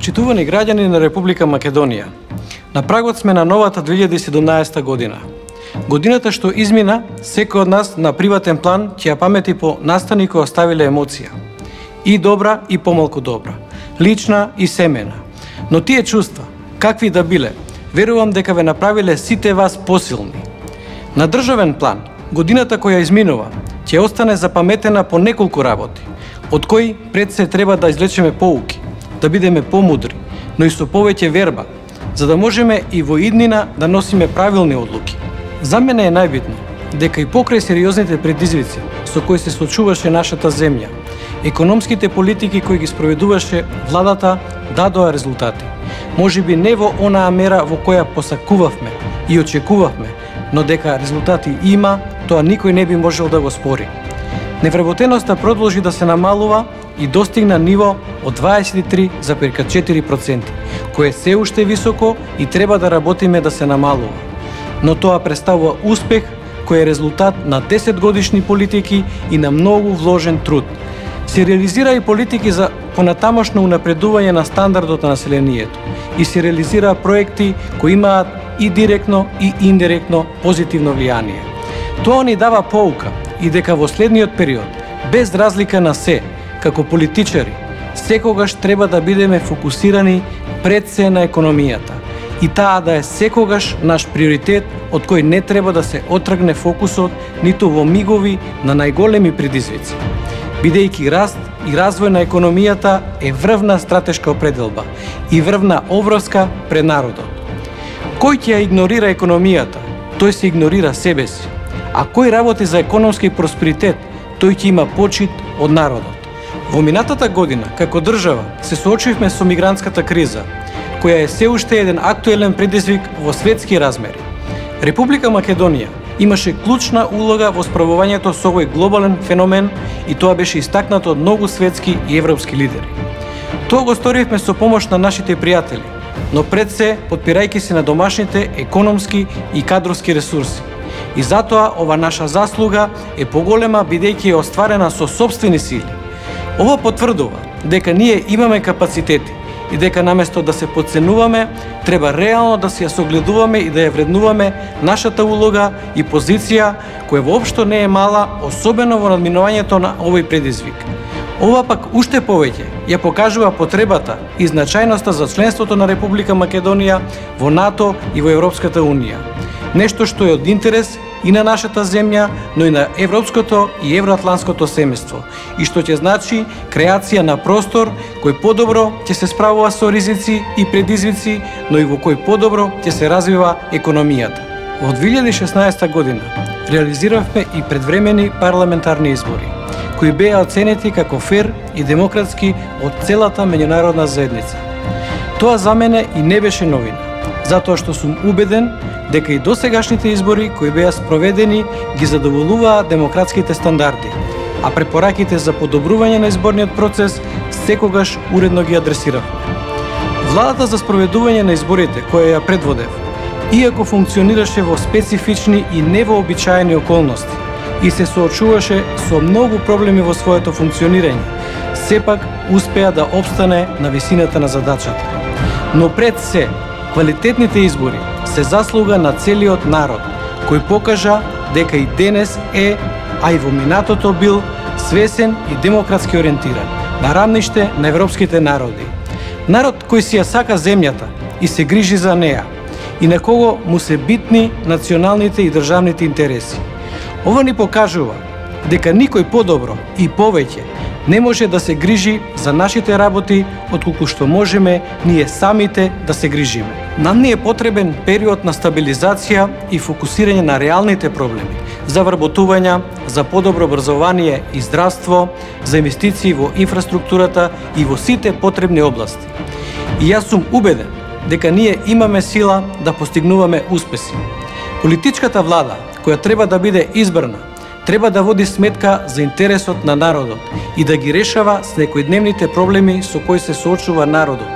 Почитувани граѓани на Република Македонија, на прагот сме на новата 2017 година. Годината што измина, секој од нас на приватен план ќе ја памети по настани кои оставиле емоција. И добра, и помалку добра. Лична и семена. Но тие чувства, какви да биле, верувам дека ве направиле сите вас посилни. На државен план, годината која изминува, ќе остане запаметена по неколку работи, од кои пред се треба да извлечеме поуки, да бидеме помудри, но и со повеќе верба, за да можеме и во иднина да носиме правилни одлуки. За мене е најбитно дека и покрај сериозните предизвици со кои се соочуваше нашата земја, економските политики кои ги спроведуваше владата дадоа резултати. Можеби не во онаа мера во која посакувавме и очекувавме, но дека резултати има, тоа никој не би можел да го спори. Невработеноста продолжи да се намалува и достигна ниво од 23,4%, кое е се уште високо и треба да работиме да се намалува. Но тоа представува успех кој е резултат на 10 годишни политики и на многу вложен труд. Се реализира и политики за понатамошно унапредување на стандардот на населението и се реализира проекти кои имаат и директно и индиректно позитивно влијание. Тоа ни дава поука и дека во следниот период, без разлика на се, како политичари, секогаш треба да бидеме фокусирани пред се на економијата и таа да е секогаш наш приоритет од кој не треба да се отргне фокусот ниту во мигови на најголеми предизвици. Бидејќи раст и развој на економијата е врвна стратешка определба и врвна обврска пред народот. Кој ќе ја игнорира економијата, тој се игнорира себе си, а кој работи за економски просперитет, тој ќе има почит од народот. Во минатата година, како држава, се соочивме со мигрантската криза, која е се уште еден актуелен предизвик во светски размери. Република Македонија имаше клучна улога во справувањето со овој глобален феномен и тоа беше истакнато од многу светски и европски лидери. Тоа го сторивме со помош на нашите пријатели, но пред се подпирајќи се на домашните економски и кадровски ресурси. И затоа ова наша заслуга е поголема бидејќи е остварена со сопствени сили. Ова потврдува дека ние имаме капацитети и дека наместо да се подценуваме, треба реално да се ја согледуваме и да ја вреднуваме нашата улога и позиција, која воопшто не е мала, особено во надминувањето на овој предизвик. Ова пак уште повеќе ја покажува потребата и значајноста за членството на Република Македонија во НАТО и во Европската Унија. Нешто што е од интерес и на нашата земја, но и на европското и евроатлантското семејство, и што ќе значи креација на простор кој подобро ќе се справува со ризици и предизвици, но и во кој подобро ќе се развива економијата. Во 2016 година реализиравме и предвремени парламентарни избори, кои беа оценети како фер и демократски од целата меѓународна заедница. Тоа за мене и не беше новина, затоа што сум убеден дека и досегашните избори кои беа спроведени ги задоволуваат демократските стандарди, а препораките за подобрување на изборниот процес секогаш уредно ги адресиравме. Владата за спроведување на изборите која ја предводев, иако функционираше во специфични и невообичаени околности и се соочуваше со многу проблеми во своето функционирање, сепак успеа да опстане на висината на задачата. Но пред се, квалитетните избори се заслуга на целиот народ, кој покажа дека и денес е, а и во минатото бил, свесен и демократски ориентиран, на рамниште на европските народи. Народ кој си ја сака земјата и се грижи за неа, и на кого му се битни националните и државните интереси. Ова ни покажува дека никој подобро и повеќе не може да се грижи за нашите работи отколку што можеме ние самите да се грижиме. Нам ни е потребен период на стабилизација и фокусирање на реалните проблеми, за вработување, за подобро образование и здравство, за инвестиции во инфраструктурата и во сите потребни области. И јас сум убеден дека ние имаме сила да постигнуваме успеси. Политичката влада, која треба да биде избрана, треба да води сметка за интересот на народот и да ги решава секојдневните проблеми со кои се соочува народот,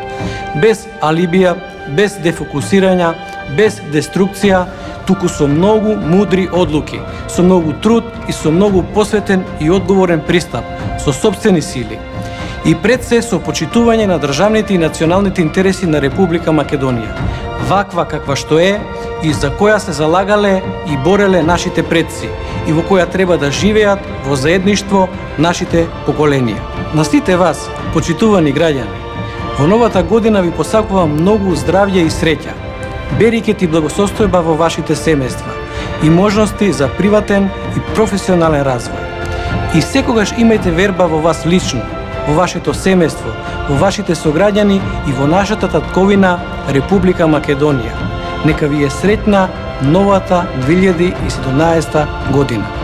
без алибија, без дефокусирања, без деструкција, туку со многу мудри одлуки, со многу труд и со многу посветен и одговорен пристап, со сопствени сили. И пред се со почитување на државните и националните интереси на Република Македонија, ваква каква што е и за која се залагале и бореле нашите предци и во која треба да живеат во заедништво нашите поколенија. На сите вас, почитувани граѓани, во новата година ви посакувам многу здравје и среќа, берекет и благосостојба во вашите семејства и можности за приватен и професионален развој. И секогаш имајте верба во вас лично, во вашето семејство, во вашите сограѓани и во нашата татковина Република Македонија. Нека ви е среќна новата 2017 година.